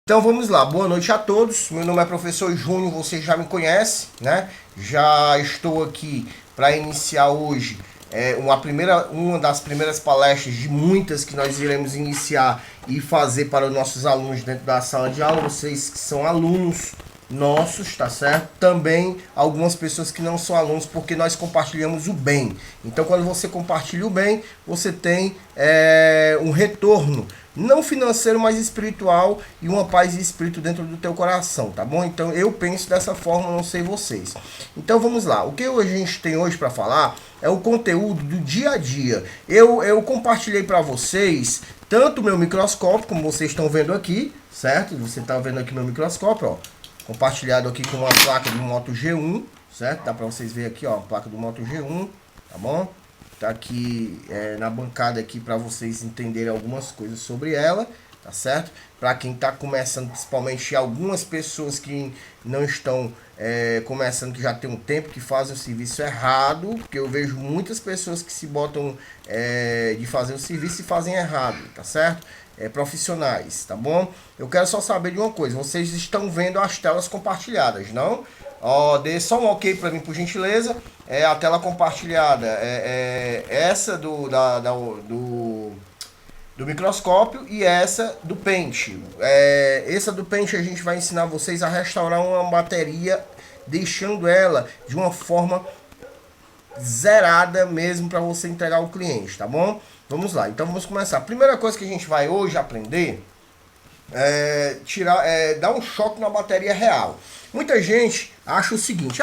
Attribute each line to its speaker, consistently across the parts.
Speaker 1: Então vamos lá, boa noite a todos. Meu nome é professor Júnior, você já me conhece, né? Já estou aqui para iniciar hoje uma das primeiras palestras de muitas que nós iremos iniciar e fazer para os nossos alunos dentro da sala de aula. Vocês que são alunos nossos, tá certo? Também algumas pessoas que não são alunos, porque nós compartilhamos o bem. Então quando você compartilha o bem, você tem um retorno, não financeiro, mas espiritual, e uma paz e espírito dentro do teu coração, tá bom? Então eu penso dessa forma, não sei vocês. Então vamos lá, o que a gente tem hoje para falar é o conteúdo do dia a dia. Eu compartilhei para vocês tanto o meu microscópio, como vocês estão vendo aqui, certo? Você está vendo aqui meu microscópio, ó, compartilhado aqui com uma placa do Moto G1, certo? Dá para vocês verem aqui, ó, a placa do Moto G1, tá bom? Tá aqui na bancada aqui para vocês entenderem algumas coisas sobre ela, tá certo? Para quem está começando, principalmente algumas pessoas que não estão começando, que já tem um tempo, que fazem o serviço errado, porque eu vejo muitas pessoas que se botam de fazer o serviço e fazem errado, tá certo? Profissionais, tá bom? Eu quero só saber de uma coisa, vocês estão vendo as telas compartilhadas, não? Ó, dê só um ok para mim, por gentileza. A tela compartilhada essa do microscópio e essa do pente. Essa do pente a gente vai ensinar vocês a restaurar uma bateria, deixando ela de uma forma zerada mesmo para você entregar ao cliente, tá bom? Vamos lá, então vamos começar. A primeira coisa que a gente vai hoje aprender dar um choque na bateria real. Muita gente acha o seguinte: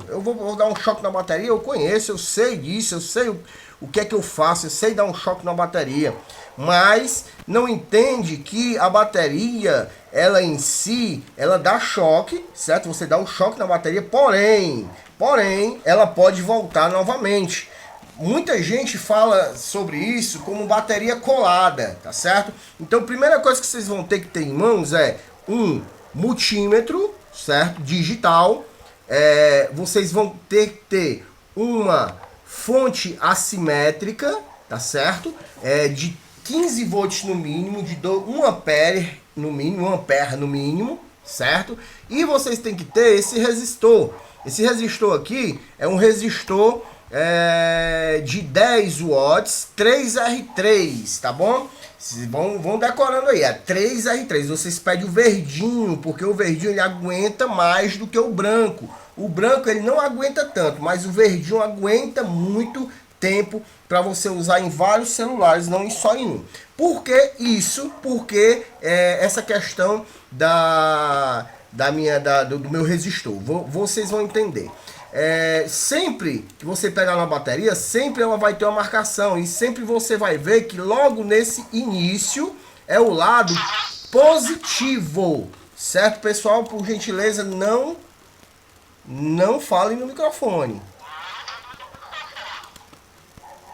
Speaker 1: eu vou dar um choque na bateria, eu conheço, eu sei disso, eu sei o que é que eu faço, eu sei dar um choque na bateria, mas não entende que a bateria, ela em si, ela dá choque, certo? Você dá um choque na bateria, porém, ela pode voltar novamente. Muita gente fala sobre isso como bateria colada, tá certo? Então, a primeira coisa que vocês vão ter que ter em mãos é um multímetro, certo? Digital. Vocês vão ter que ter uma fonte assimétrica, tá certo? De 15 volts no mínimo, de 1 ampere no mínimo, 1 ampere no mínimo, certo? E vocês têm que ter esse resistor. Esse resistor aqui é um resistor de 10 watts, 3R3, tá bom? Vocês vão decorando aí, 3R3. Vocês pedem o verdinho, porque o verdinho ele aguenta mais do que o branco. O branco ele não aguenta tanto, mas o verdinho aguenta muito tempo para você usar em vários celulares, não só em um. Por que isso? Porque essa questão do meu resistor. Vocês vão entender. Sempre que você pegar uma bateria, sempre ela vai ter uma marcação, e sempre você vai ver que logo nesse início é o lado positivo, certo, pessoal? Por gentileza, não falem no microfone.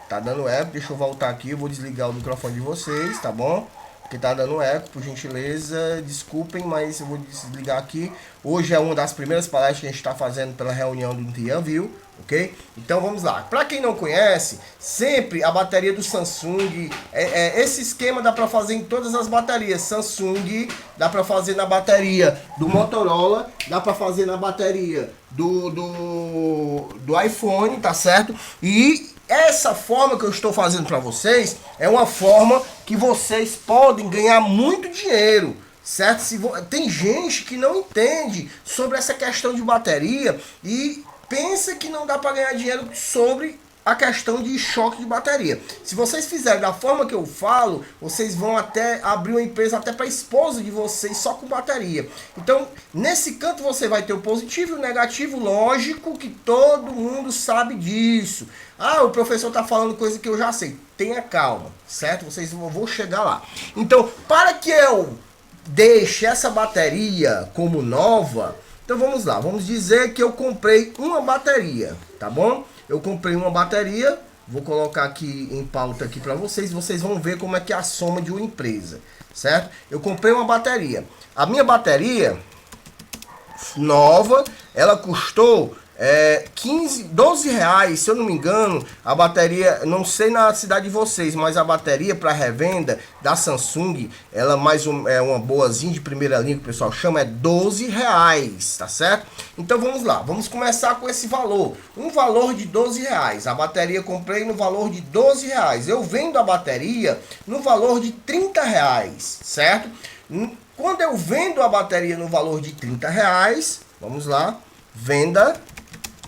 Speaker 1: Tá dando eco, deixa eu voltar aqui, eu vou desligar o microfone de vocês, tá bom? Porque tá dando eco, por gentileza, desculpem, mas eu vou desligar aqui. Hoje é uma das primeiras palestras que a gente está fazendo pela reunião do TeamView, ok? Então vamos lá. Para quem não conhece, sempre a bateria do Samsung, esse esquema dá para fazer em todas as baterias. Samsung, dá para fazer na bateria do Motorola, dá para fazer na bateria do iPhone, tá certo? E essa forma que eu estou fazendo para vocês é uma forma que vocês podem ganhar muito dinheiro, certo? Tem gente que não entende sobre essa questão de bateria e pensa que não dá para ganhar dinheiro sobre a questão de choque de bateria. Se vocês fizerem da forma que eu falo, vocês vão até abrir uma empresa até para a esposa de vocês só com bateria. Então, nesse canto você vai ter o positivo e o negativo, lógico que todo mundo sabe disso. O professor está falando coisa que eu já sei. Tenha calma, certo? Vocês vão chegar lá. Então, para que eu deixe essa bateria como nova, então vamos lá. Vamos dizer que eu comprei uma bateria, tá bom? Eu comprei uma bateria, vou colocar aqui em pauta aqui para vocês vão ver como é que é a soma de uma empresa, certo? Eu comprei uma bateria. A minha bateria nova, ela custou 12 reais, se eu não me engano, a bateria, não sei na cidade de vocês, mas a bateria para revenda da Samsung, ela é uma boazinha de primeira linha que o pessoal chama, é 12 reais, tá certo? Então vamos lá, vamos começar com esse valor, um valor de 12 reais, a bateria comprei no valor de 12 reais, eu vendo a bateria no valor de 30 reais, certo? Quando eu vendo a bateria no valor de 30 reais, vamos lá, venda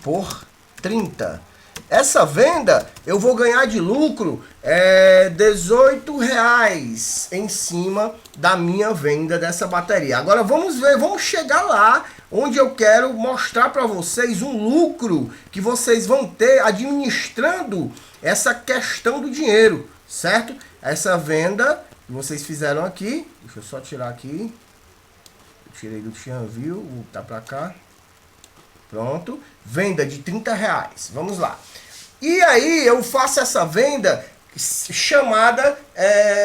Speaker 1: por 30. Essa venda eu vou ganhar de lucro 18 reais em cima da minha venda dessa bateria. Agora vamos ver, vamos chegar lá onde eu quero mostrar para vocês um lucro que vocês vão ter administrando essa questão do dinheiro, certo? Essa venda que vocês fizeram aqui, deixa eu só tirar aqui, eu tirei do TianView, vou botar para cá. Pronto, venda de 30 reais, vamos lá. E aí eu faço essa venda chamada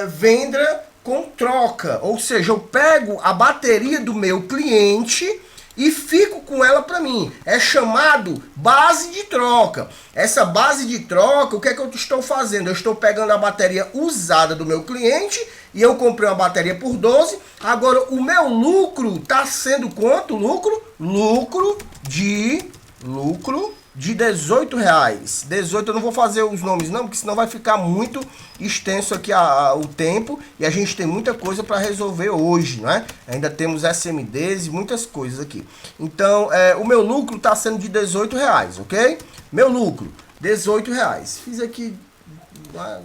Speaker 1: venda com troca, ou seja, eu pego a bateria do meu cliente e fico com ela para mim. É chamado base de troca. Essa base de troca, o que é que eu estou fazendo? Eu estou pegando a bateria usada do meu cliente e eu comprei uma bateria por 12. Agora o meu lucro está sendo quanto? Lucro de 18 reais. 18 eu não vou fazer os nomes não, porque senão vai ficar muito extenso aqui o tempo e a gente tem muita coisa para resolver hoje, né? Ainda temos SMDs e muitas coisas aqui. Então, o meu lucro está sendo de 18 reais, ok? Meu lucro, 18 reais. Fiz aqui,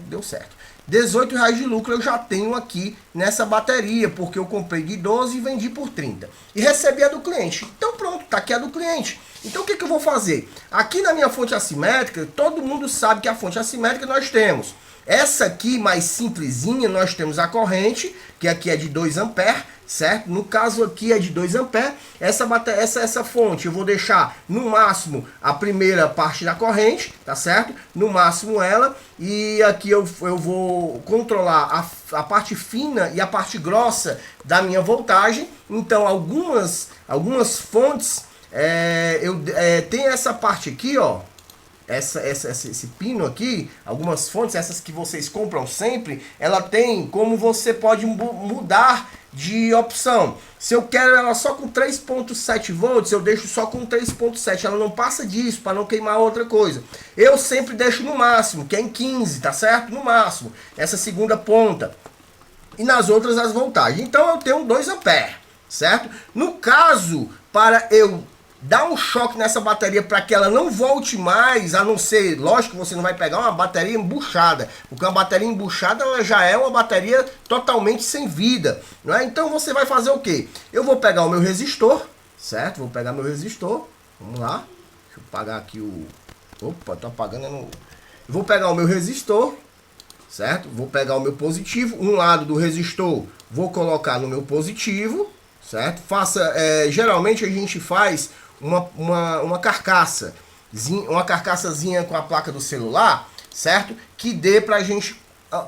Speaker 1: deu certo. 18 reais de lucro eu já tenho aqui nessa bateria, porque eu comprei de 12 e vendi por 30. E recebi a do cliente. Então pronto, tá aqui a do cliente. Então o que eu vou fazer? Aqui na minha fonte assimétrica, todo mundo sabe que a fonte assimétrica nós temos. Essa aqui, mais simplesinha, nós temos a corrente, que aqui é de 2 amperes, certo? No caso aqui é de 2 amperes. Essa fonte eu vou deixar no máximo a primeira parte da corrente, tá certo? No máximo ela. E aqui eu vou controlar a parte fina e a parte grossa da minha voltagem. Então algumas fontes, tem essa parte aqui, ó. Esse pino aqui, algumas fontes, essas que vocês compram sempre, ela tem como você pode mudar de opção. Se eu quero ela só com 3.7 volts, eu deixo só com 3.7, ela não passa disso, para não queimar outra coisa. Eu sempre deixo no máximo, que é em 15, tá certo? No máximo, essa segunda ponta. E nas outras as voltagens. Então eu tenho 2 amperes, certo? No caso, para eu dá um choque nessa bateria para que ela não volte mais, a não ser, lógico que você não vai pegar uma bateria embuchada, porque uma bateria embuchada ela já é uma bateria totalmente sem vida, não é? Então você vai fazer o que? Eu vou pegar o meu resistor, certo? Vou pegar meu resistor, vamos lá, deixa eu apagar aqui opa, tô apagando, eu vou pegar o meu resistor, certo? Vou pegar o meu positivo, um lado do resistor vou colocar no meu positivo, certo? Geralmente a gente faz uma carcaçazinha com a placa do celular, certo? Que dê pra gente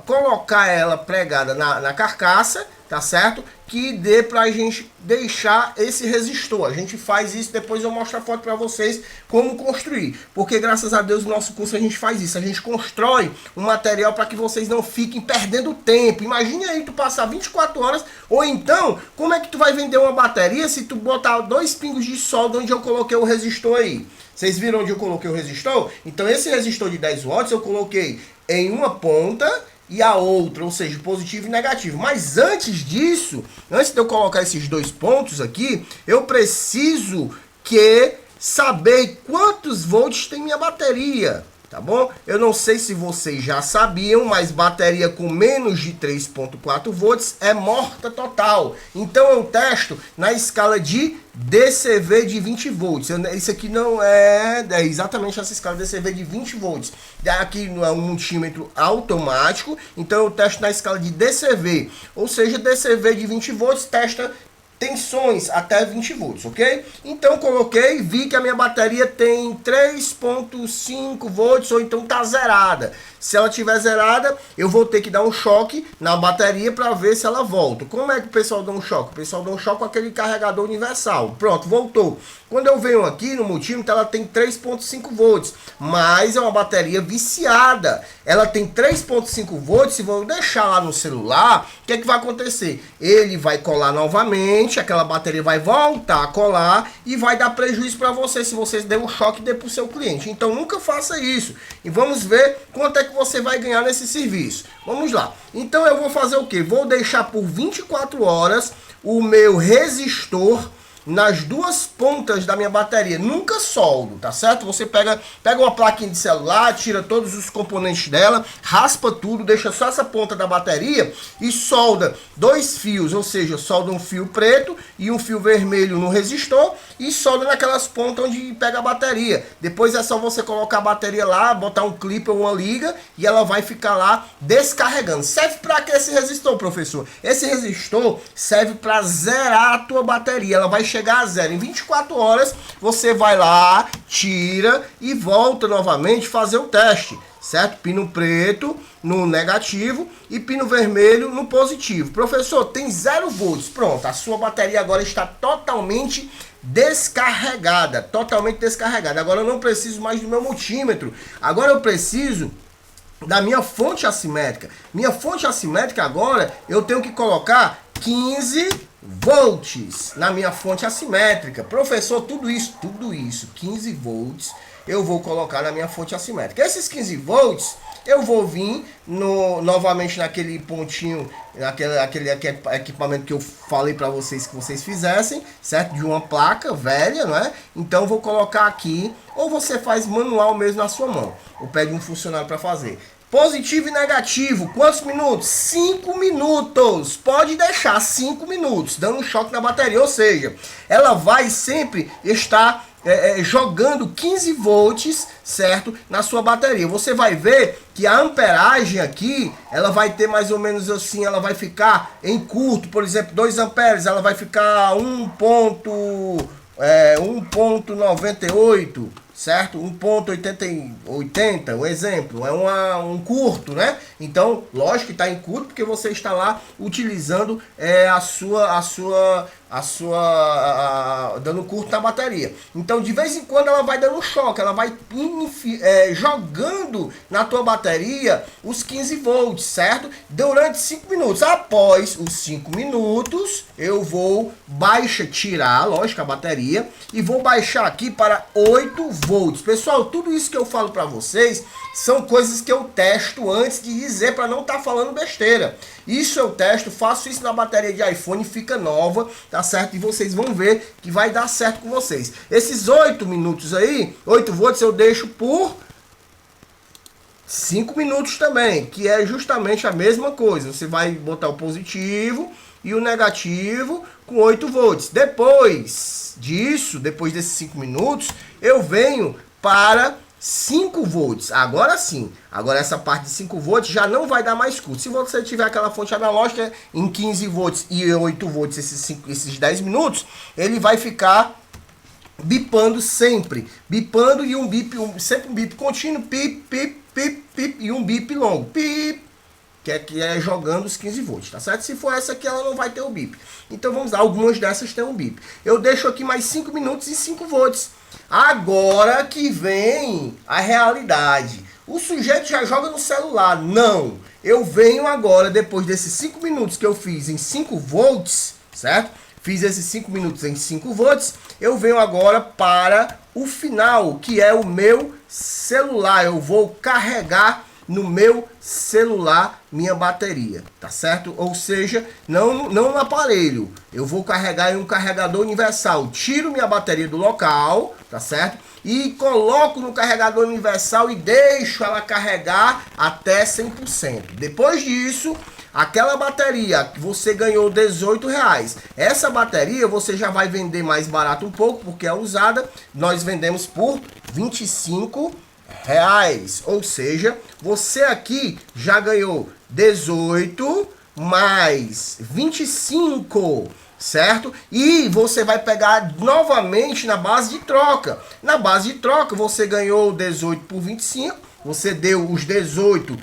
Speaker 1: colocar ela pregada na carcaça, tá certo? Que dê pra gente deixar esse resistor. A gente faz isso, depois eu mostro a foto pra vocês como construir. Porque graças a Deus no nosso curso a gente faz isso. A gente constrói um material para que vocês não fiquem perdendo tempo. Imagine aí tu passar 24 horas, ou então, como é que tu vai vender uma bateria se tu botar 2 pingos de solda onde eu coloquei o resistor aí? Vocês viram onde eu coloquei o resistor? Então esse resistor de 10 watts eu coloquei em uma ponta e a outra, ou seja, positivo e negativo. Mas antes disso, antes de eu colocar esses 2 pontos aqui, eu preciso saber quantos volts tem minha bateria, tá bom? Eu não sei se vocês já sabiam, mas bateria com menos de 3.4 volts é morta total. Então eu testo na escala de DCV de 20 volts. Isso aqui não é exatamente essa escala DCV de 20 volts. Aqui não é um multímetro automático, então eu testo na escala de DCV. Ou seja, DCV de 20 volts testa tensões até 20 volts, ok? Então coloquei, vi que a minha bateria tem 3.5 volts, ou então tá zerada. Se ela tiver zerada, eu vou ter que dar um choque na bateria para ver se ela volta. Como é que o pessoal dá um choque? O pessoal dá um choque com aquele carregador universal. Pronto, voltou. Quando eu venho aqui no multímetro, ela tem 3.5 volts, mas é uma bateria viciada. Ela tem 3.5 volts, se vou deixar lá no celular, o que é que vai acontecer? Ele vai colar novamente, aquela bateria vai voltar a colar e vai dar prejuízo para você se você der um choque e der para o seu cliente. Então nunca faça isso. E vamos ver quanto é que você vai ganhar nesse serviço. Vamos lá. Então eu vou fazer o que? Vou deixar por 24 horas o meu resistor nas duas pontas da minha bateria. Nunca soldo, tá certo? Você pega uma plaquinha de celular, tira todos os componentes dela, raspa tudo, deixa só essa ponta da bateria e solda dois fios, ou seja, solda um fio preto e um fio vermelho no resistor e solda naquelas pontas onde pega a bateria. Depois é só você colocar a bateria lá, botar um clipe ou uma liga e ela vai ficar lá descarregando. Serve para que esse resistor, professor? Esse resistor serve para zerar a tua bateria. Ela vai chegar a zero. Em 24 horas, você vai lá, tira e volta novamente fazer o teste, certo? Pino preto no negativo e pino vermelho no positivo. Professor, tem 0 volts. Pronto, a sua bateria agora está totalmente descarregada. Totalmente descarregada. Agora eu não preciso mais do meu multímetro. Agora eu preciso da minha fonte assimétrica. Minha fonte assimétrica agora, eu tenho que colocar 15 volts na minha fonte assimétrica. Professor, tudo isso, 15 volts, eu vou colocar na minha fonte assimétrica. Esses 15 volts, eu vou vir novamente naquele pontinho, aquele equipamento que eu falei para vocês que vocês fizessem, certo? De uma placa velha, não é? Então, eu vou colocar aqui, ou você faz manual mesmo na sua mão, ou pede um funcionário para fazer. Positivo e negativo, quantos minutos? 5 minutos. Pode deixar 5 minutos, dando um choque na bateria. Ou seja, ela vai sempre estar jogando 15 volts, certo? Na sua bateria. Você vai ver que a amperagem aqui, ela vai ter mais ou menos assim, ela vai ficar em curto. Por exemplo, 2 amperes, ela vai ficar 1.98, certo? 1.80, um exemplo, é um curto, né? Então, lógico que está em curto porque você está lá utilizando dando curto na bateria. Então, de vez em quando ela vai dando choque, ela vai jogando na tua bateria os 15 volts, certo? Durante 5 minutos. Após os 5 minutos, eu vou tirar, lógico, a bateria e vou baixar aqui para 8 volts. Pessoal, tudo isso que eu falo para vocês são coisas que eu testo antes de dizer, para não estar falando besteira. Isso eu testo, faço isso na bateria de iPhone, fica nova, tá certo? E vocês vão ver que vai dar certo com vocês. Esses 8 minutos aí, 8 volts, eu deixo por 5 minutos também, que é justamente a mesma coisa. Você vai botar o positivo e o negativo com 8 volts. Depois disso, depois desses 5 minutos, eu venho para 5 volts. Agora sim, agora essa parte de 5 volts já não vai dar mais curto. Se você tiver aquela fonte analógica em 15 volts e 8 volts esses 10 minutos, ele vai ficar bipando sempre. Bipando e sempre um bip contínuo, pip, pip, pip, pip, e um bip longo, pip, que é jogando os 15 volts, tá certo? Se for essa aqui, ela não vai ter o bip. Então vamos lá, algumas dessas tem um bip. Eu deixo aqui mais 5 minutos e 5 volts. Agora que vem a realidade. O sujeito já joga no celular. Não. Eu venho agora, depois desses 5 minutos que eu fiz em 5 volts, certo? Fiz esses 5 minutos em 5 volts. Eu venho agora para o final, que é o meu celular. Eu vou carregar no meu celular minha bateria, tá certo? Ou seja, não no aparelho. Eu vou carregar em um carregador universal. Tiro minha bateria do local, tá certo? E coloco no carregador universal e deixo ela carregar até 100%. Depois disso, aquela bateria que você ganhou R$18, essa bateria você já vai vender mais barato um pouco, porque é usada. Nós vendemos por R$25. Ou seja, você aqui já ganhou 18 mais 25, certo? E você vai pegar novamente na base de troca. Na base de troca você ganhou 18 por 25. Você deu os 18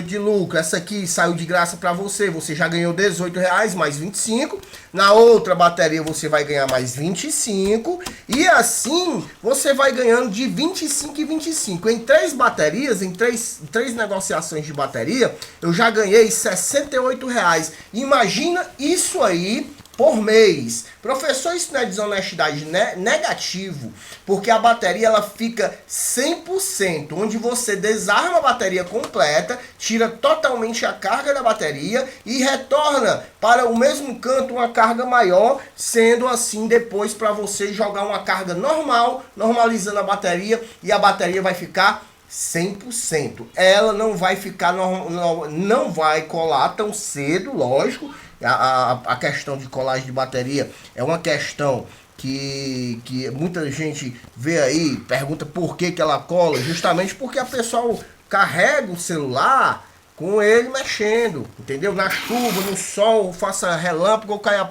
Speaker 1: de lucro. Essa aqui saiu de graça para você. Você já ganhou R$18 mais 25. Na outra bateria você vai ganhar mais 25. E assim você vai ganhando de 25 e 25. Em 3 baterias, em três negociações de bateria, eu já ganhei R$68. Imagina isso aí por mês. Professor, isso não é desonestidade, né? Negativo, porque a bateria ela fica 100%, onde você desarma a bateria completa, tira totalmente a carga da bateria e retorna para o mesmo canto uma carga maior, sendo assim depois para você jogar uma carga normal, normalizando a bateria, e a bateria vai ficar 100%. Ela não vai ficar, não vai colar tão cedo, lógico. A questão de colagem de bateria é uma questão que muita gente vê aí, pergunta por que ela cola, justamente porque a pessoa carrega o celular com ele mexendo, entendeu? Na chuva, no sol, faça relâmpago ou caia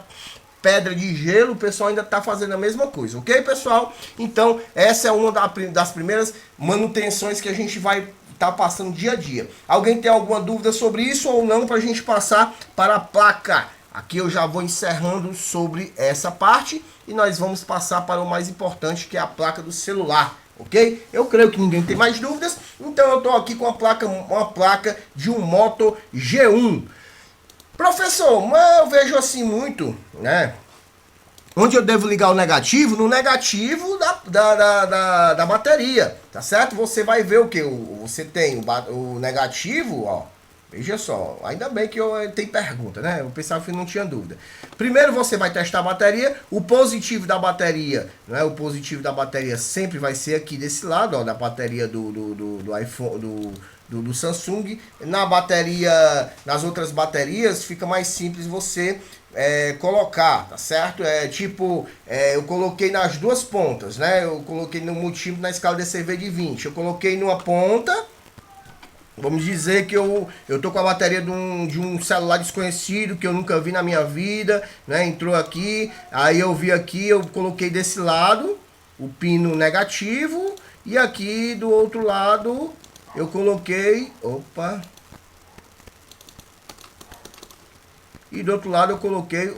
Speaker 1: pedra de gelo, o pessoal ainda está fazendo a mesma coisa, ok, pessoal? Então, essa é uma das primeiras manutenções que a gente vai tá passando dia a dia. Alguém tem alguma dúvida sobre isso ou não, para a gente passar para a placa? Aqui eu já vou encerrando sobre essa parte e nós vamos passar para o mais importante, que é a placa do celular, ok? Eu creio que ninguém tem mais dúvidas, então eu estou aqui com uma placa de um Moto G1. Professor, mas eu vejo assim muito, né? Onde eu devo ligar o negativo? No negativo da bateria, tá certo? Você vai ver o que? Você tem o negativo, ó. Veja só, ainda bem que eu tenho pergunta, né? Eu pensava que não tinha dúvida. Primeiro você vai testar a bateria, o positivo da bateria, né? O positivo da bateria sempre vai ser aqui desse lado, ó, da bateria do iPhone, do Samsung. Na bateria, nas outras baterias, fica mais simples você colocar, tá certo? Eu coloquei nas duas pontas, né? Eu coloquei no multímetro na escala DCV de 20. Eu coloquei numa ponta. Vamos dizer que eu tô com a bateria de um celular desconhecido que eu nunca vi na minha vida, né? Entrou aqui, aí eu vi aqui, eu coloquei desse lado o pino negativo e aqui do outro lado eu coloquei, e do outro lado eu coloquei,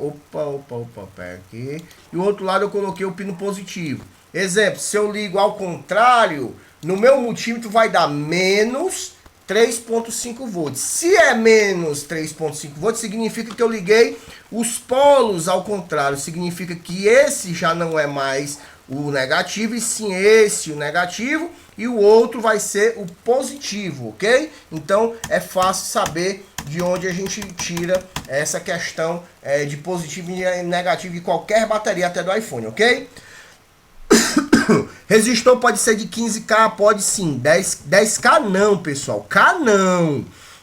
Speaker 1: pera aqui, e do outro lado eu coloquei o pino positivo. Exemplo, se eu ligo ao contrário, no meu multímetro vai dar menos 3.5 volts. Se é menos 3.5 volts, significa que eu liguei os polos ao contrário. Significa que esse já não é mais o negativo, e sim esse o negativo, e o outro vai ser o positivo, ok? Então é fácil saber de onde a gente tira essa questão de positivo e negativo de qualquer bateria, até do iPhone, ok? Resistor pode ser de 15K, pode sim. 10K não, pessoal. K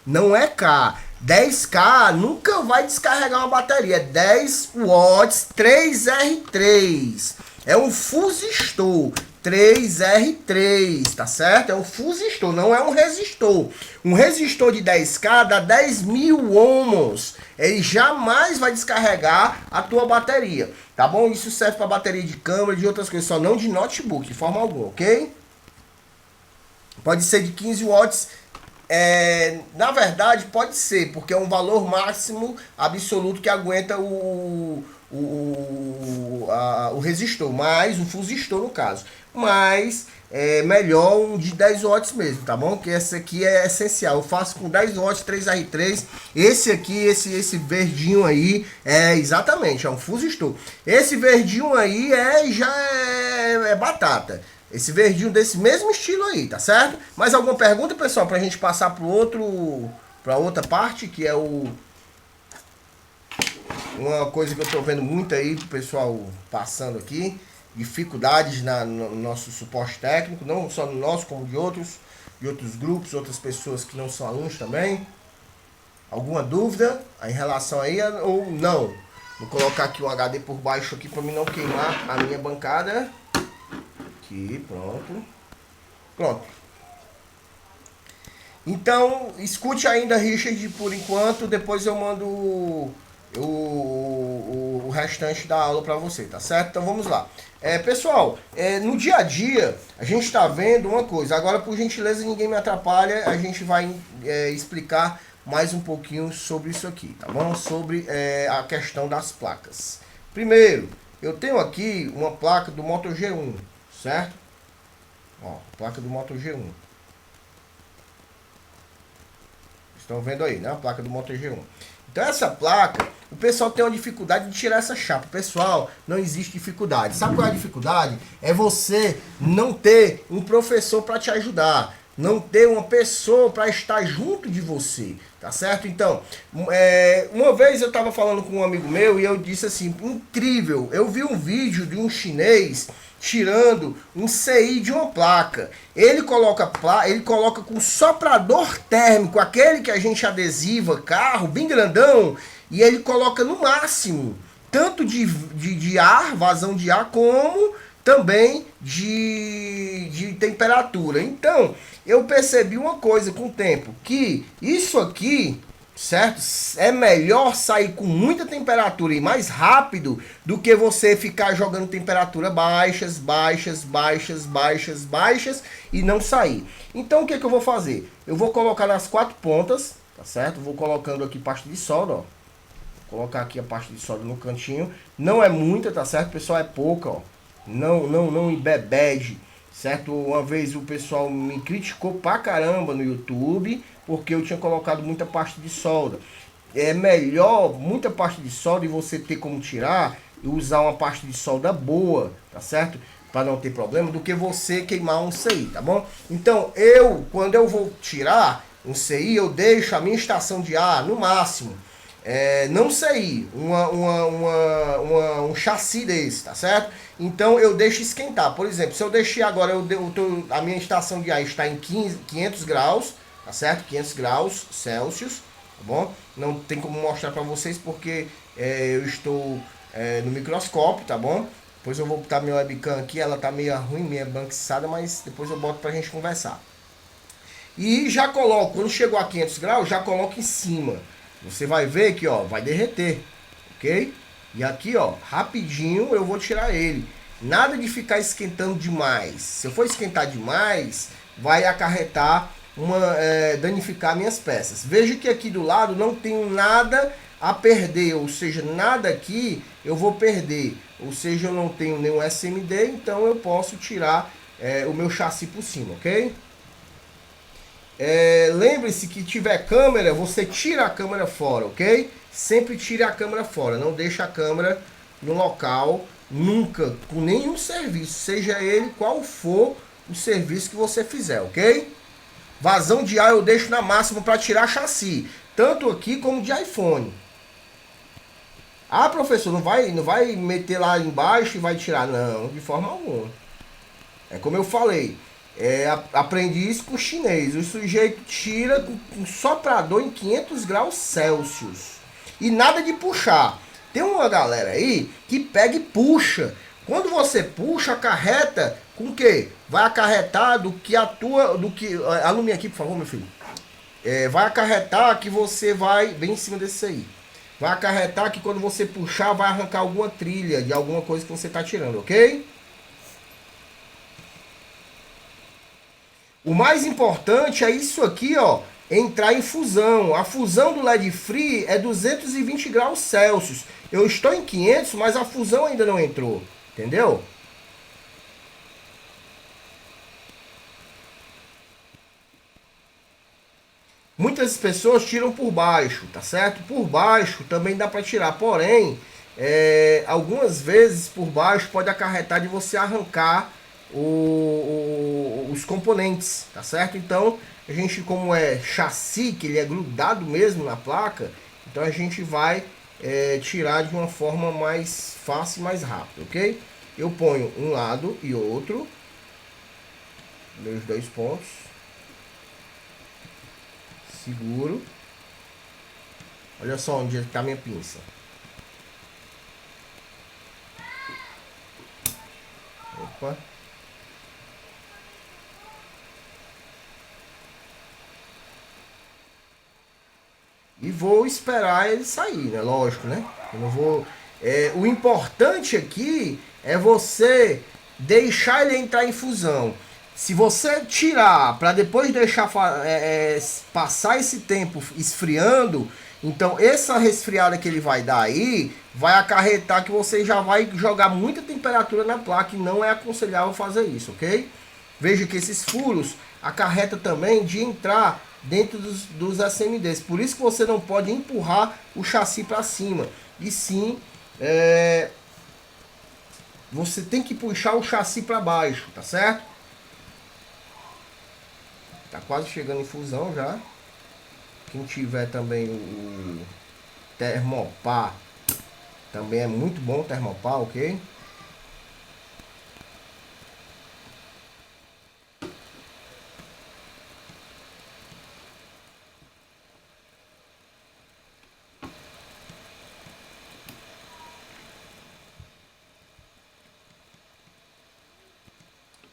Speaker 1: não é K. 10K nunca vai descarregar uma bateria. É 10 watts 3R3. É um fusistor 3R3, tá certo? É um fusistor, não é um resistor. Um resistor de 10K dá 10.000 ohms. Ele jamais vai descarregar a tua bateria, tá bom? Isso serve para bateria de câmera e de outras coisas, só não de notebook, de forma alguma, ok? Pode ser de 15 watts. Na verdade, pode ser, porque é um valor máximo absoluto que aguenta o resistor, mais um fusistor no caso. Mas é melhor um de 10 watts mesmo, tá bom? Que esse aqui é essencial. Eu faço com 10 watts 3R3. Esse aqui, esse verdinho aí, exatamente, é um fusistor. Esse verdinho aí já é batata. Esse verdinho desse mesmo estilo aí, tá certo? Mais alguma pergunta, pessoal, pra gente passar pra outra parte, que é uma coisa que eu tô vendo muito aí, o pessoal passando aqui, dificuldades no nosso suporte técnico, não só no nosso, como de outros grupos, outras pessoas que não são alunos também. Alguma dúvida em relação aí ou não? Vou colocar aqui um HD por baixo aqui para mim não queimar a minha bancada. Aqui, pronto. Então, escute ainda, Richard, por enquanto, depois eu mando o restante da aula para você, tá certo? Então vamos lá. Pessoal, no dia a dia a gente está vendo uma coisa. Agora, por gentileza, ninguém me atrapalha. A gente vai explicar mais um pouquinho sobre isso aqui, tá bom? Sobre a questão das placas. Primeiro, eu tenho aqui uma placa do Moto G1, certo? Ó, placa do Moto G1. Estão vendo aí, né? A placa do Moto G1. Então essa placa, o pessoal tem uma dificuldade de tirar essa chapa. Pessoal, não existe dificuldade. Sabe qual é a dificuldade? É você não ter um professor para te ajudar. Não ter uma pessoa para estar junto de você. Tá certo? Então, uma vez eu estava falando com um amigo meu e eu disse assim, incrível, eu vi um vídeo de um chinês tirando um CI de uma placa. Ele coloca com soprador térmico, aquele que a gente adesiva carro, bem grandão, e ele coloca no máximo, tanto de ar, vazão de ar, como também de temperatura. Então, eu percebi uma coisa com o tempo, que isso aqui, certo? É melhor sair com muita temperatura e mais rápido do que você ficar jogando temperatura baixas, baixas, baixas, baixas, baixas e não sair. Então o que eu vou fazer? Eu vou colocar nas 4 pontas, tá certo? Vou colocando aqui pasta de solda, ó. Vou colocar aqui a pasta de solda no cantinho. Não é muita, tá certo, pessoal? É pouca, ó. Não embebede, certo? Uma vez o pessoal me criticou pra caramba no YouTube porque eu tinha colocado muita pasta de solda. É melhor muita pasta de solda e você ter como tirar e usar uma pasta de solda boa, tá certo? Para não ter problema, do que você queimar um CI, tá bom? Então, quando eu vou tirar um CI, eu deixo a minha estação de ar no máximo. Não sei, um chassi desse, tá certo? Então eu deixo esquentar. Por exemplo, se eu deixar agora, a minha estação de ar está em 500 graus, tá certo? 500 graus Celsius, tá bom? Não tem como mostrar para vocês porque eu estou no microscópio, tá bom? Depois eu vou botar minha webcam aqui, ela tá meio ruim, meio banquiçada, mas depois eu boto pra gente conversar. E já coloco, quando chegou a 500 graus, já coloco em cima. Você vai ver que, ó, vai derreter, ok? E aqui, ó, rapidinho eu vou tirar ele. Nada de ficar esquentando demais. Se eu for esquentar demais, vai acarretar danificar minhas peças. Veja que aqui do lado não tenho nada a perder, ou seja, nada aqui eu vou perder. Ou seja, eu não tenho nenhum SMD, então eu posso tirar o meu chassi por cima, ok? Lembre-se que tiver câmera, você tira a câmera fora, ok? Sempre tire a câmera fora, não deixe a câmera no local, nunca, com nenhum serviço, seja ele qual for o serviço que você fizer, ok? Vazão de ar eu deixo na máxima para tirar chassi, tanto aqui como de iPhone. Ah, professor, não vai meter lá embaixo e vai tirar? Não, de forma alguma. É como eu falei. Aprendi isso com o chinês. O sujeito tira com soprador em 500 graus Celsius. E nada de puxar. Tem uma galera aí que pega e puxa. Quando você puxa, acarreta com o quê? Vai acarretar do que alume aqui, por favor, meu filho. Vai acarretar que você vai bem em cima desse aí. Vai acarretar que quando você puxar, vai arrancar alguma trilha de alguma coisa que você está tirando, ok? O mais importante é isso aqui, ó, entrar em fusão. A fusão do LED free é 220 graus Celsius. Eu estou em 500, mas a fusão ainda não entrou, entendeu? Muitas pessoas tiram por baixo, tá certo? Por baixo também dá para tirar, porém, algumas vezes por baixo pode acarretar de você arrancar os componentes, tá certo? Então, a gente, como é chassi, que ele é grudado mesmo na placa, então a gente vai tirar de uma forma mais fácil e mais rápida, ok? Eu ponho um lado e outro, meus 2 pontos, seguro. Olha só onde está minha pinça. Opa. e vou esperar ele sair, né? Lógico, né? Eu não vou... o importante aqui é você deixar ele entrar em fusão. Se você tirar para depois deixar passar esse tempo esfriando, então essa resfriada que ele vai dar aí vai acarretar que você já vai jogar muita temperatura na placa e não é aconselhável fazer isso, ok? Veja que esses furos acarreta também de entrar dentro dos SMDs. Por isso que você não pode empurrar o chassi para cima. E sim, você tem que puxar o chassi para baixo, tá certo? Tá quase chegando em fusão já. Quem tiver também o Termopar, também é muito bom o Termopar, ok?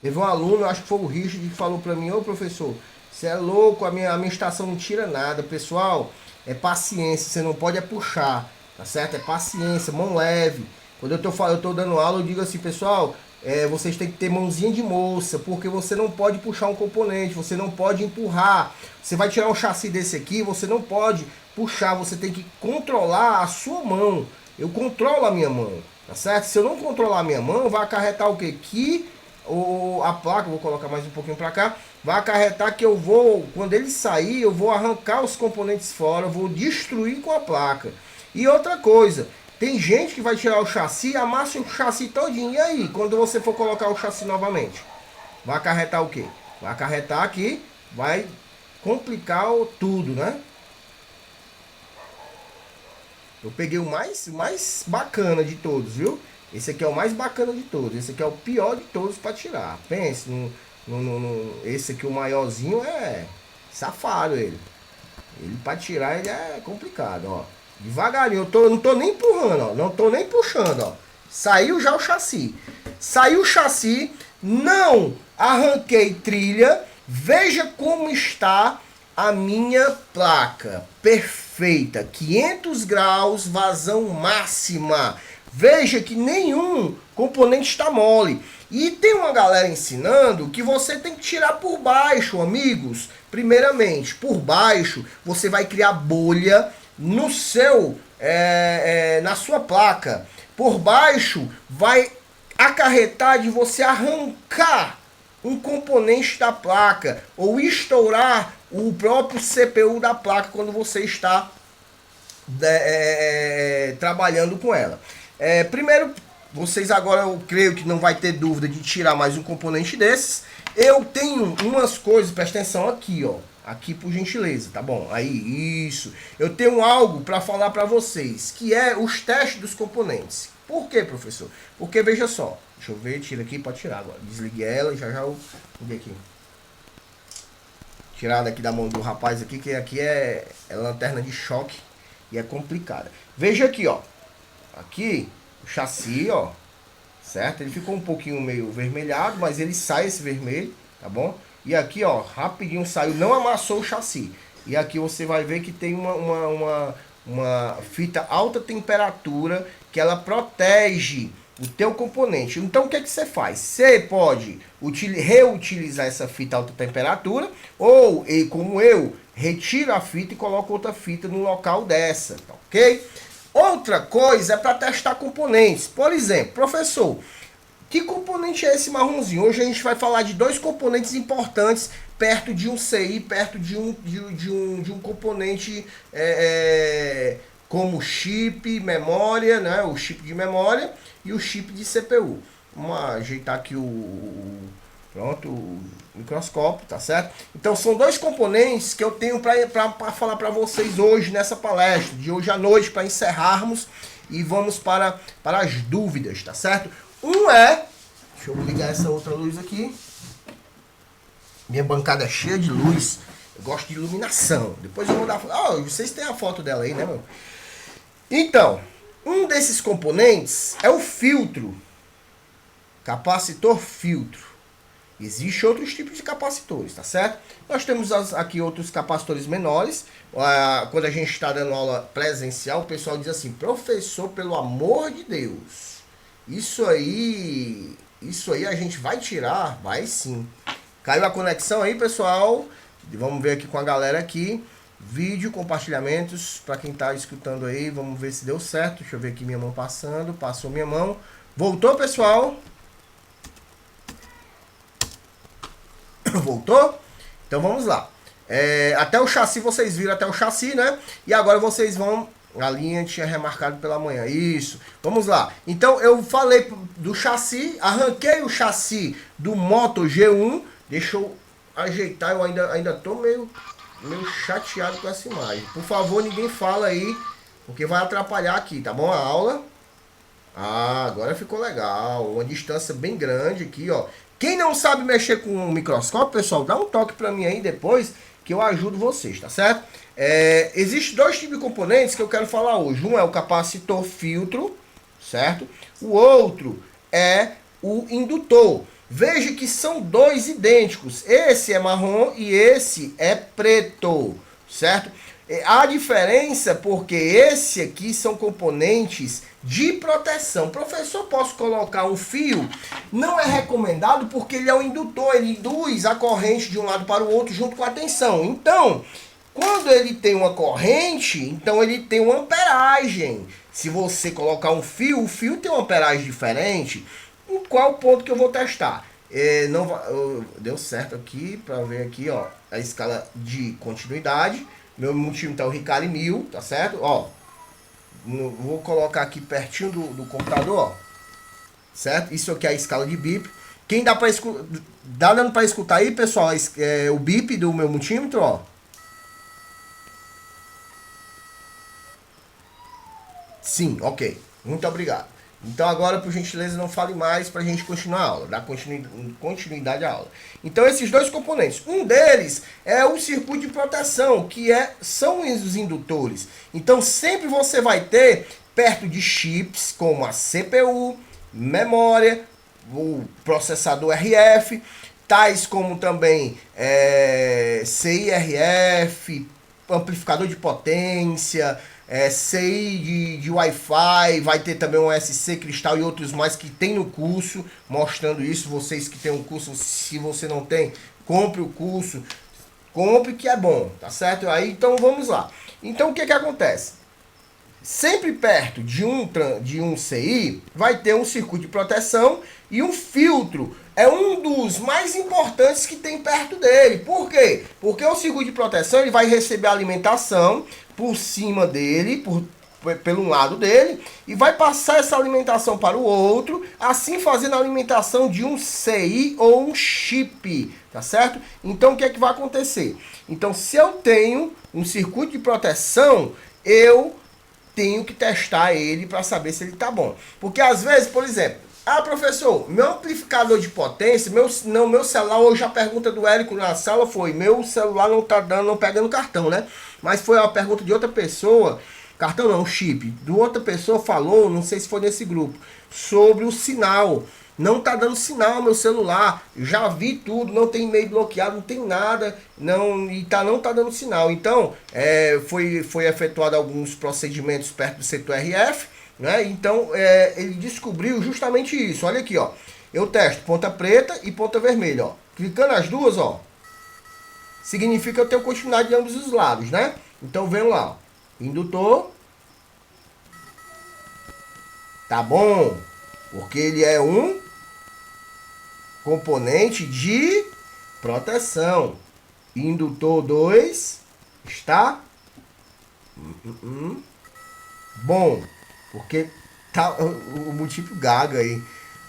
Speaker 1: Teve um aluno, acho que foi o Richard, que falou pra mim: ô professor, você é louco, a minha estação não tira nada. Pessoal, é paciência, você não pode puxar, tá certo? É paciência, mão leve. Quando eu tô dando aula, eu digo assim: pessoal, vocês têm que ter mãozinha de moça, porque você não pode puxar um componente, você não pode empurrar. Você vai tirar um chassi desse aqui, você não pode puxar, você tem que controlar a sua mão. Eu controlo a minha mão, tá certo? Se eu não controlar a minha mão, vai acarretar o quê? Que a placa, vou colocar mais um pouquinho para cá, vai acarretar que eu vou, quando ele sair, eu vou arrancar os componentes fora, eu vou destruir com a placa. E outra coisa, tem gente que vai tirar o chassi, amassa o chassi todinho, e aí, quando você for colocar o chassi novamente, vai acarretar o quê? Vai acarretar que vai complicar tudo, né? Eu peguei o mais bacana de todos, viu? Esse aqui é o mais bacana de todos. Esse aqui é o pior de todos para tirar. Pense, esse aqui, o maiorzinho, é safado ele. Ele para tirar ele é complicado, ó. Devagarinho, não tô nem empurrando, ó. Não tô nem puxando, ó. Saiu já o chassi. Saiu o chassi, não arranquei trilha. Veja como está a minha placa. Perfeita. 500 graus, vazão máxima. Veja que nenhum componente está mole. E tem uma galera ensinando que você tem que tirar por baixo, amigos. Primeiramente, por baixo, você vai criar bolha no seu, na sua placa. Por baixo, vai acarretar de você arrancar um componente da placa ou estourar o próprio CPU da placa quando você está trabalhando com ela. Primeiro, vocês agora, eu creio que não vai ter dúvida de tirar mais um componente desses. Eu tenho umas coisas, presta atenção aqui, ó. Aqui por gentileza, tá bom? Aí, isso. Eu tenho algo para falar para vocês, que é os testes dos componentes. Por quê, professor? Porque, veja só. Deixa eu ver, tira aqui, pode tirar agora. Desliguei ela e já eu... Vou aqui. Tirar daqui da mão do rapaz aqui, que aqui é lanterna de choque e é complicada. Veja aqui, ó. Aqui, o chassi, ó, certo? Ele ficou um pouquinho meio vermelhado, mas ele sai esse vermelho, tá bom? E aqui, ó, rapidinho saiu, não amassou o chassi. E aqui você vai ver que tem uma fita alta temperatura que ela protege o teu componente. Então, o que é que você faz? Você pode reutilizar essa fita alta temperatura ou, como eu, retira a fita e coloca outra fita no local dessa, tá ok? Outra coisa é para testar componentes. Por exemplo, professor, que componente é esse marronzinho? Hoje a gente vai falar de dois componentes importantes perto de um CI, perto de um componente como chip, memória, né? O chip de memória e o chip de CPU. Vamos ajeitar aqui pronto, o microscópio, tá certo? Então são dois componentes que eu tenho para falar para vocês hoje nessa palestra, de hoje à noite, para encerrarmos e vamos para as dúvidas, tá certo? Deixa eu ligar essa outra luz aqui. Minha bancada é cheia de luz, eu gosto de iluminação. Depois eu vou dar... vocês têm a foto dela aí, né, meu? Então, um desses componentes é o filtro, capacitor filtro. Existem outros tipos de capacitores, tá certo? Nós temos aqui outros capacitores menores. Quando a gente está dando aula presencial, o pessoal diz assim: professor, pelo amor de Deus, isso aí a gente vai tirar? Vai sim. Caiu a conexão aí, pessoal? Vamos ver aqui com a galera aqui. Vídeo, compartilhamentos, para quem está escutando aí, vamos ver se deu certo. Deixa eu ver aqui minha mão passando, passou minha mão. Voltou, pessoal? Voltou? Então vamos lá. Até o chassi, vocês viram até o chassi, né? E agora vocês vão... A linha tinha remarcado pela manhã. Isso. Vamos lá. Então eu falei do chassi, arranquei o chassi do Moto G1. Deixa eu ajeitar, eu ainda tô meio chateado com essa imagem. Por favor, ninguém fala aí, porque vai atrapalhar aqui, tá bom? A aula. Agora ficou legal. Uma distância bem grande aqui, ó. Quem não sabe mexer com o microscópio, pessoal, dá um toque pra mim aí depois, que eu ajudo vocês, tá certo? Existem dois tipos de componentes que eu quero falar hoje. Um é o capacitor filtro, certo? O outro é o indutor. Veja que são dois idênticos. Esse é marrom e esse é preto, certo? A diferença porque esse aqui são componentes de proteção. Professor, posso colocar um fio? Não é recomendado porque ele é um indutor, ele induz a corrente de um lado para o outro junto com a tensão. Então, quando ele tem uma corrente, então ele tem uma amperagem. Se você colocar um fio, o fio tem uma amperagem diferente. Em qual ponto que eu vou testar? Deu certo aqui, para ver aqui, ó, a escala de continuidade. Meu multímetro é o Riccari 1000, tá certo? Ó, vou colocar aqui pertinho do computador, ó, certo? Isso aqui é a escala de bip. Quem dá para escutar, dando para escutar aí, pessoal, o bip do meu multímetro, ó. Sim, ok. Muito obrigado. Então agora, por gentileza, não fale mais para a gente continuar a aula, dar continuidade à aula. Então esses dois componentes, um deles é o circuito de proteção, que são os indutores. Então sempre você vai ter perto de chips como a CPU, memória, o processador RF, tais como também CIRF, amplificador de potência, CI de Wi-Fi, vai ter também um SC Cristal e outros mais que tem no curso, mostrando isso. Vocês que tem um curso, se você não tem, compre o curso, compre que é bom, tá certo? Aí, então vamos lá. Então o que acontece? Sempre perto de um CI vai ter um circuito de proteção e um filtro. É um dos mais importantes que tem perto dele. Por quê? Porque o circuito de proteção ele vai receber alimentação por cima dele, pelo lado dele, e vai passar essa alimentação para o outro, assim fazendo a alimentação de um CI ou um chip, tá certo? Então o que é que vai acontecer? Então se eu tenho um circuito de proteção, eu tenho que testar ele para saber se ele tá bom. Porque às vezes, por exemplo, professor, meu amplificador de potência, meu celular, hoje a pergunta do Érico na sala foi, meu celular não tá não pegando cartão, né? Mas foi a pergunta de outra pessoa, cartão não, chip, de outra pessoa falou, não sei se foi nesse grupo, sobre o sinal. Não tá dando sinal meu celular, já vi tudo, não tem e-mail bloqueado, não tem nada, não tá dando sinal. Então, foi efetuado alguns procedimentos perto do setor RF, né? Então, ele descobriu justamente isso. Olha aqui, ó. Eu testo ponta preta e ponta vermelha, ó. Clicando as duas, ó, significa que eu tenho continuidade de ambos os lados, né? Então, venho lá, ó. Indutor. Tá bom, porque ele é um componente de proteção. Indutor 2 está bom, porque tá o múltiplo gago aí.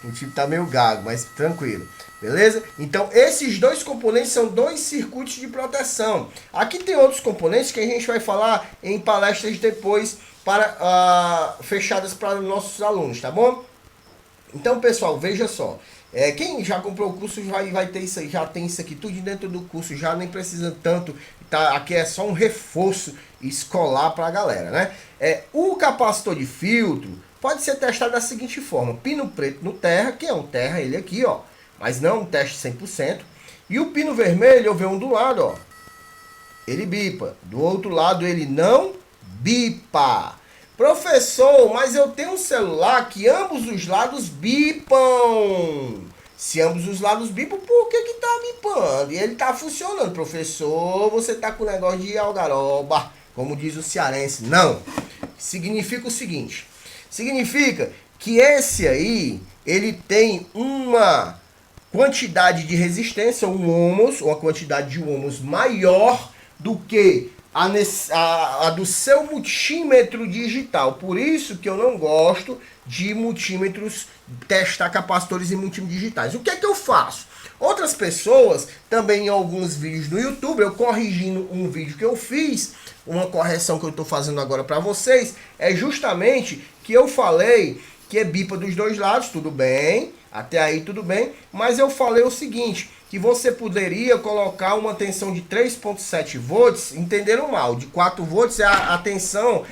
Speaker 1: O tipo tá meio gago, mas tranquilo. Beleza? Então esses dois componentes são dois circuitos de proteção. Aqui tem outros componentes que a gente vai falar em palestras depois fechadas para nossos alunos, tá bom? Então, pessoal, veja só. Quem já comprou o curso vai ter isso aí, já tem isso aqui tudo dentro do curso, já nem precisa tanto, tá? Aqui é só um reforço escolar para a galera, né? O capacitor de filtro pode ser testado da seguinte forma: pino preto no terra, que é um terra, ele aqui, ó. mas não um teste 100%. E o pino vermelho eu vejo um do lado, ó, ele bipa. Do outro lado ele não bipa. Professor, mas eu tenho um celular que ambos os lados bipam. Se ambos os lados bipam, por que que tá bipando? E ele tá funcionando. Professor, você tá com o negócio de algaroba, como diz o cearense. Não. Significa o seguinte. Significa que esse aí, ele tem uma quantidade de resistência, um ohms, uma quantidade de ohms maior do que a do seu multímetro digital. Por isso que eu não gosto de multímetros, testar capacitores em multímetros digitais. O que é que eu faço? Outras pessoas, também em alguns vídeos no YouTube, eu corrigindo um vídeo que eu fiz, uma correção que eu estou fazendo agora para vocês, é justamente que eu falei que é bipa dos dois lados, tudo bem, até aí tudo bem, mas eu falei o seguinte, que você poderia colocar uma tensão de 3.7 volts, entenderam mal, de 4 volts é a tensão,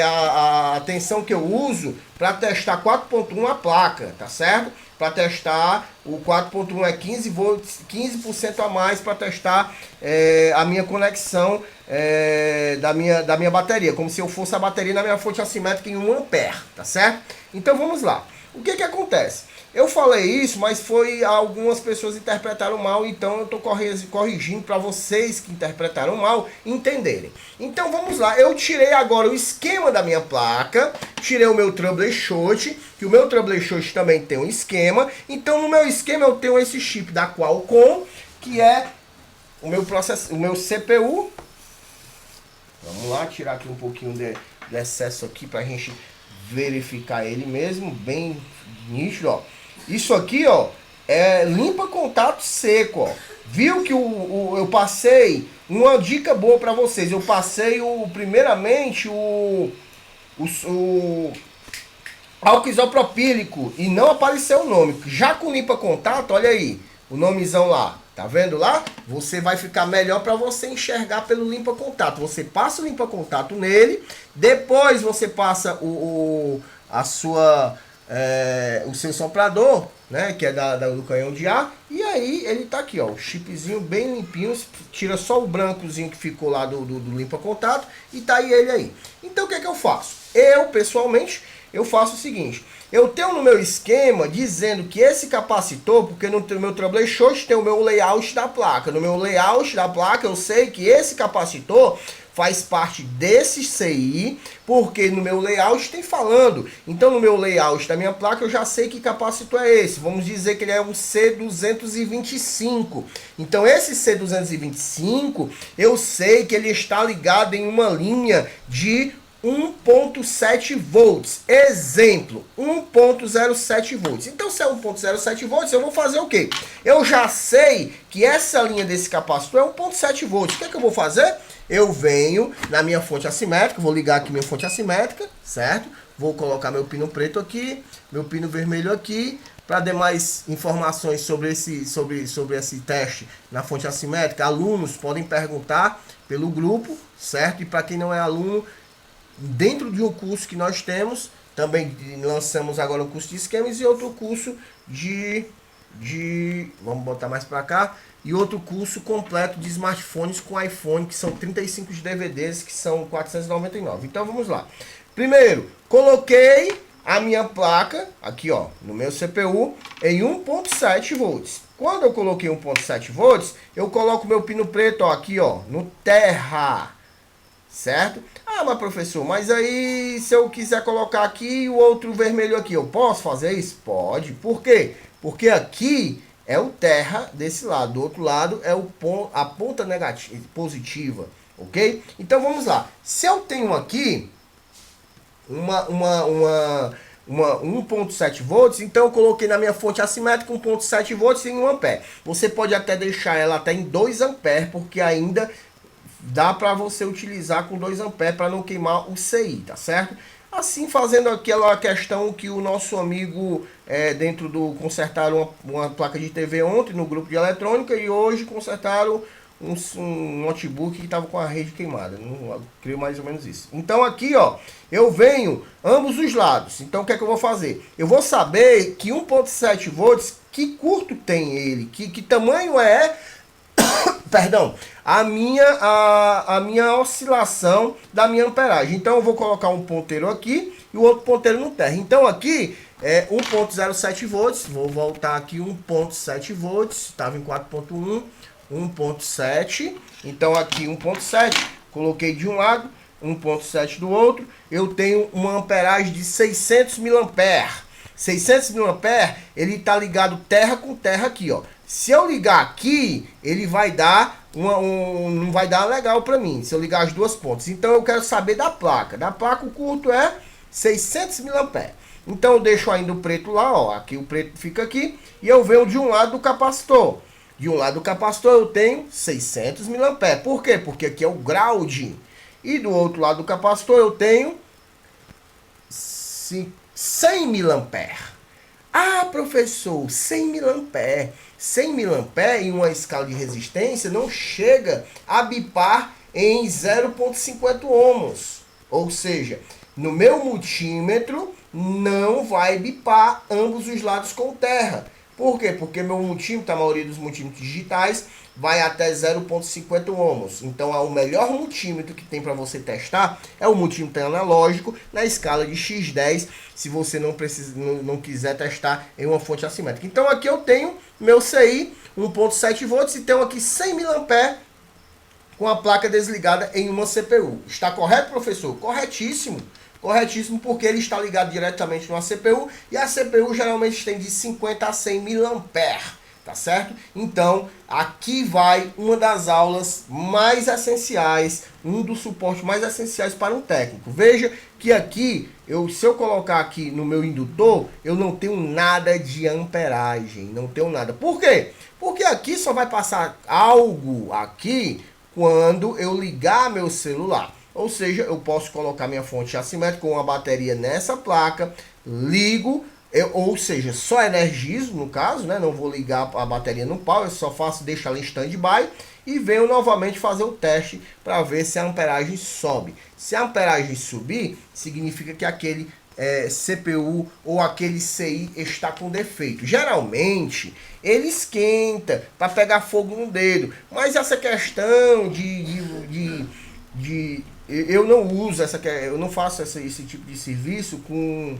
Speaker 1: a tensão que eu uso para testar 4.1 a placa, tá certo? Para testar, o 4.1 é 15 volts, 15% a mais para testar a minha conexão da minha bateria, como se eu fosse a bateria na minha fonte assimétrica em 1 ampere, tá certo? Então vamos lá. O que que acontece? Eu falei isso, mas algumas pessoas interpretaram mal, então eu estou corrigindo para vocês que interpretaram mal entenderem. Então vamos lá, eu tirei agora o esquema da minha placa, tirei o meu troubleshoot, que o meu troubleshoot também tem um esquema. Então no meu esquema eu tenho esse chip da Qualcomm, que é o meu CPU. Vamos lá, tirar aqui um pouquinho de excesso aqui para a gente verificar ele mesmo, bem nítido, ó. Isso aqui, ó, é limpa contato seco, ó. Viu que eu passei uma dica boa para vocês. Eu passei primeiramente o álcool isopropílico e não apareceu o nome. Já com limpa contato, olha aí, o nomezão lá. Tá vendo lá? Você vai ficar melhor para você enxergar pelo limpa contato. Você passa o limpa contato nele, depois você passa o seu soprador, né, que é do canhão de ar, e aí ele tá aqui, ó, o chipzinho bem limpinho, tira só o brancozinho que ficou lá do limpa contato e tá aí ele aí. Então o que é que eu faço? Eu, pessoalmente, eu faço o seguinte, eu tenho no meu esquema dizendo que esse capacitor, porque no meu troubleshoot tem o meu layout da placa, no meu layout da placa eu sei que esse capacitor faz parte desse CI, porque no meu layout tem falando. Então no meu layout da minha placa eu já sei que capacitor é esse. Vamos dizer que ele é um C225. Então esse C225, eu sei que ele está ligado em uma linha de 1.7 volts. Exemplo, 1.07 volts. Então se é 1.07 volts, eu vou fazer o quê? Eu já sei que essa linha desse capacitor é 1.7 volts. O que é que eu vou fazer? Eu venho na minha fonte assimétrica, vou ligar aqui minha fonte assimétrica, certo? Vou colocar meu pino preto aqui, meu pino vermelho aqui, para demais informações sobre esse teste na fonte assimétrica. Alunos podem perguntar pelo grupo, certo? E para quem não é aluno, dentro de um curso que nós temos, também lançamos agora um curso de esquemas e outro curso vamos botar mais para cá, e outro curso completo de smartphones com iPhone, que são 35 de DVDs, que são 499. Então vamos lá. Primeiro, coloquei a minha placa, aqui ó, no meu CPU, em 1.7 volts. Quando eu coloquei 1.7 volts, eu coloco meu pino preto, ó, aqui ó, no terra, certo? Ah, mas professor, mas aí se eu quiser colocar aqui e o outro vermelho aqui, eu posso fazer isso? Pode. Por quê? Porque aqui é o terra desse lado, do outro lado é a ponta negativa, positiva, ok? Então vamos lá. Se eu tenho aqui uma 1.7 volts, então eu coloquei na minha fonte assimétrica 1.7 volts em 1 ampere. Você pode até deixar ela até em 2 ampere, porque ainda dá para você utilizar com 2 ampere para não queimar o CI, tá certo? Assim, fazendo aquela questão que o nosso amigo consertaram uma placa de TV ontem no grupo de eletrônica e hoje consertaram um notebook que estava com a rede queimada. Não, creio mais ou menos isso. Então aqui, ó, eu venho ambos os lados. Então o que é que eu vou fazer? Eu vou saber que 1.7 volts, que curto tem ele, que tamanho é, perdão, a minha oscilação da minha amperagem. Então eu vou colocar um ponteiro aqui e o outro ponteiro no terra. Então aqui é 1.07 volts, vou voltar aqui 1.7 volts, estava em 4.1, 1.7, então aqui 1.7, coloquei de um lado, 1.7 do outro, eu tenho uma amperagem de 600 mA. 600 mA, ele está ligado terra com terra aqui, ó. Se eu ligar aqui, ele vai dar não vai dar legal para mim, se eu ligar as duas pontas. Então eu quero saber da placa. Da placa o curto é 600 mA. Então eu deixo ainda o preto lá, ó. Aqui o preto fica aqui e eu venho de um lado do capacitor. De um lado do capacitor eu tenho 600 mA. Por quê? Porque aqui é o ground. E do outro lado do capacitor eu tenho 100 mA. Ah, professor, 100 mA. 100 mA em uma escala de resistência não chega a bipar em 0,50 ohms. Ou seja, no meu multímetro não vai bipar ambos os lados com terra. Por quê? Porque meu multímetro, a maioria dos multímetros digitais, vai até 0,50 ohms. Então, o melhor multímetro que tem para você testar é o multímetro analógico na escala de X10, se você não quiser testar em uma fonte assimétrica. Então, aqui eu tenho meu CI 1,7 volts e tenho aqui 100 mA com a placa desligada em uma CPU. Está correto, professor? Corretíssimo. Corretíssimo, porque ele está ligado diretamente numa CPU e a CPU geralmente tem de 50 a 100 mA, tá certo? Então, aqui vai uma das aulas mais essenciais, um dos suportes mais essenciais para um técnico. Veja que aqui, se eu colocar aqui no meu indutor, eu não tenho nada de amperagem, não tenho nada. Por quê? Porque aqui só vai passar algo aqui quando eu ligar meu celular. Ou seja, eu posso colocar minha fonte assimétrica com uma bateria nessa placa, ligo, ou seja, só energizo no caso, né? Não vou ligar a bateria no pau, eu só deixo ela em stand-by e venho novamente fazer o teste para ver se a amperagem sobe. Se a amperagem subir, significa que aquele CPU ou aquele CI está com defeito. Geralmente ele esquenta para pegar fogo no dedo, mas essa questão eu não uso eu não faço esse tipo de serviço com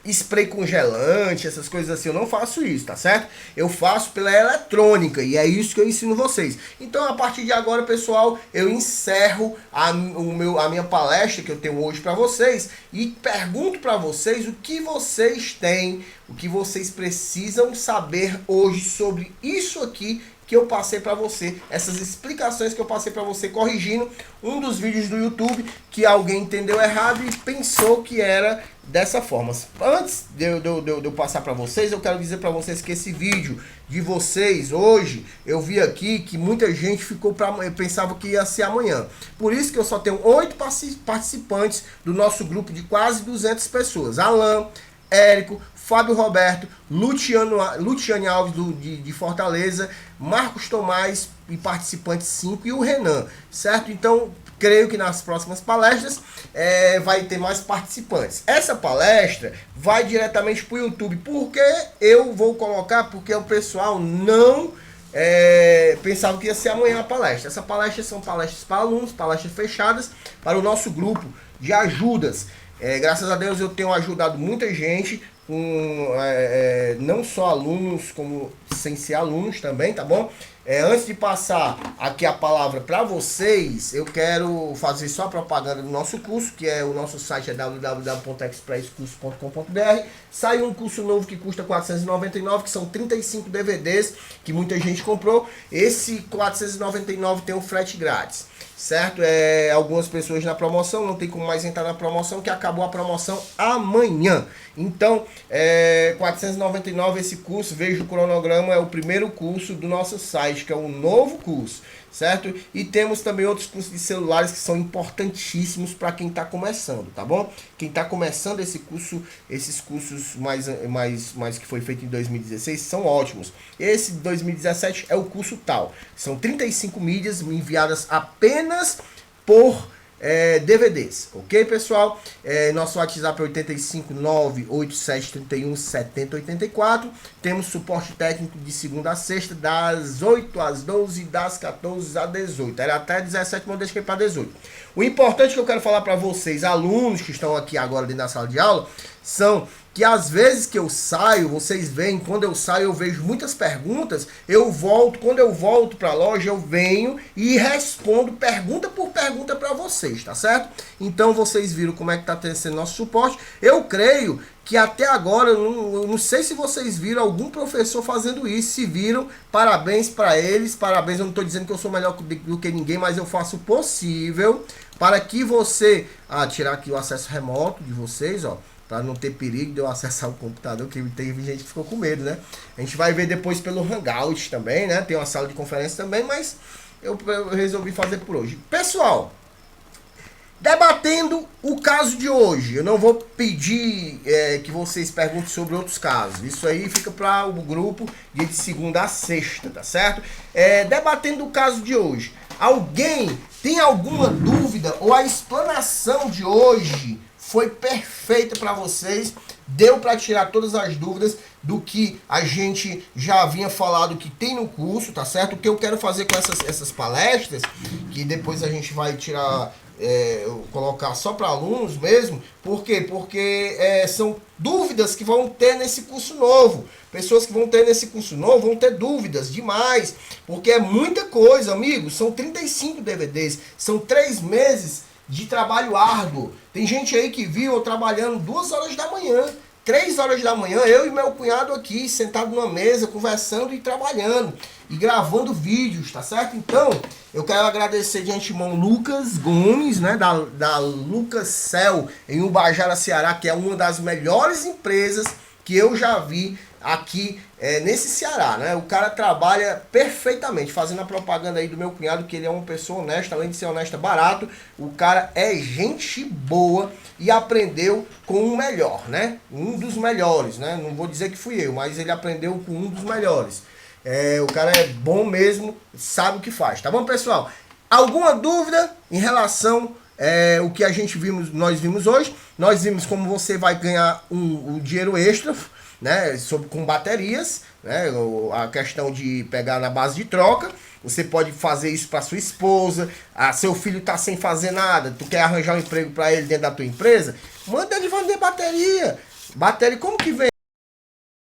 Speaker 1: spray congelante, essas coisas assim, eu não faço isso, tá certo? Eu faço pela eletrônica e é isso que eu ensino vocês. Então, a partir de agora, pessoal, eu encerro a minha palestra que eu tenho hoje para vocês e pergunto para vocês o que vocês têm, o que vocês precisam saber hoje sobre isso aqui que eu passei para você, essas explicações que eu passei para você, corrigindo um dos vídeos do YouTube que alguém entendeu errado e pensou que era dessa forma. Antes de eu passar para vocês, eu quero dizer para vocês que esse vídeo de vocês hoje, eu vi aqui que muita gente pensava que ia ser amanhã. Por isso que eu só tenho 8 participantes do nosso grupo de quase 200 pessoas. Alan, Érico, Fábio Roberto, Luciane Alves de Fortaleza, Marcos Tomás e participantes 5 e o Renan, certo? Então, creio que nas próximas palestras vai ter mais participantes. Essa palestra vai diretamente para o YouTube, porque eu vou colocar, porque o pessoal não pensava que ia ser amanhã a palestra. Essa palestra são palestras para alunos, palestras fechadas para o nosso grupo de ajudas. Graças a Deus eu tenho ajudado muita gente, não só alunos, como sem ser alunos também, tá bom? Antes de passar aqui a palavra para vocês, eu quero fazer só propaganda do nosso curso, que o nosso site é www.expresscurso.com.br. Saiu um curso novo que custa R$ 499, que são 35 DVDs, que muita gente comprou. Esse 499 tem um frete grátis, certo? Algumas pessoas na promoção, não tem como mais entrar na promoção, que acaba acabou a promoção amanhã. Então, 499 esse curso, veja o cronograma, é o primeiro curso do nosso site, que é o novo curso, certo? E temos também outros cursos de celulares que são importantíssimos para quem está começando, tá bom? Quem está começando esse curso, esses cursos mais que foi feito em 2016 são ótimos. Esse de 2017 é o curso tal. São 35 mídias enviadas apenas por DVDs, ok, pessoal? Nosso WhatsApp é 85987317084. Temos suporte técnico de segunda a sexta, das 8 às 12, das 14 às 18. Era até 17, mas deixei para 18. O importante que eu quero falar para vocês, alunos que estão aqui agora dentro da sala de aula, são que às vezes que eu saio, vocês veem, quando eu saio eu vejo muitas perguntas, quando eu volto para a loja, eu venho e respondo pergunta por pergunta para vocês, tá certo? Então vocês viram como é que tá sendo nosso suporte. Eu creio que até agora, eu não sei se vocês viram algum professor fazendo isso. Se viram, parabéns para eles, parabéns. Eu não estou dizendo que eu sou melhor do que ninguém, mas eu faço o possível para que você, tirar aqui o acesso remoto de vocês, ó, para não ter perigo de eu acessar o computador, que teve gente que ficou com medo, né? A gente vai ver depois pelo Hangout também, né? Tem uma sala de conferência também, mas eu resolvi fazer por hoje. Pessoal, debatendo o caso de hoje, eu não vou pedir que vocês perguntem sobre outros casos. Isso aí fica para o grupo de segunda a sexta, tá certo? Debatendo o caso de hoje. Alguém tem alguma dúvida ou a explanação de hoje foi perfeita para vocês? Deu para tirar todas as dúvidas do que a gente já havia falado que tem no curso, tá certo? O que eu quero fazer com essas palestras, que depois a gente vai tirar... colocar só para alunos mesmo. Por quê? Porque são dúvidas que vão ter nesse curso novo. Pessoas que vão ter nesse curso novo vão ter dúvidas demais, porque é muita coisa, amigos. São 35 DVDs, são 3 meses de trabalho árduo. Tem gente aí que viu eu trabalhando 2 horas da manhã, 3 horas da manhã, eu e meu cunhado aqui, sentado numa mesa, conversando e trabalhando, e gravando vídeos, tá certo? Então, eu quero agradecer de antemão Lucas Gomes, né, da Lucas Cell, em Ubajara, Ceará, que é uma das melhores empresas que eu já vi aqui nesse Ceará, né? O cara trabalha perfeitamente, fazendo a propaganda aí do meu cunhado, que ele é uma pessoa honesta, além de ser honesta, barato. O cara é gente boa e aprendeu com o melhor, né? Um dos melhores, né? Não vou dizer que fui eu, mas ele aprendeu com um dos melhores. O cara é bom mesmo, sabe o que faz, tá bom, pessoal? Alguma dúvida em relação o que nós vimos hoje? Nós vimos como você vai ganhar um dinheiro extra, né, com baterias, né, a questão de pegar na base de troca. Você pode fazer isso para sua esposa. Seu filho tá sem fazer nada, tu quer arranjar um emprego para ele dentro da tua empresa, manda ele vender bateria. Bateria como que vem?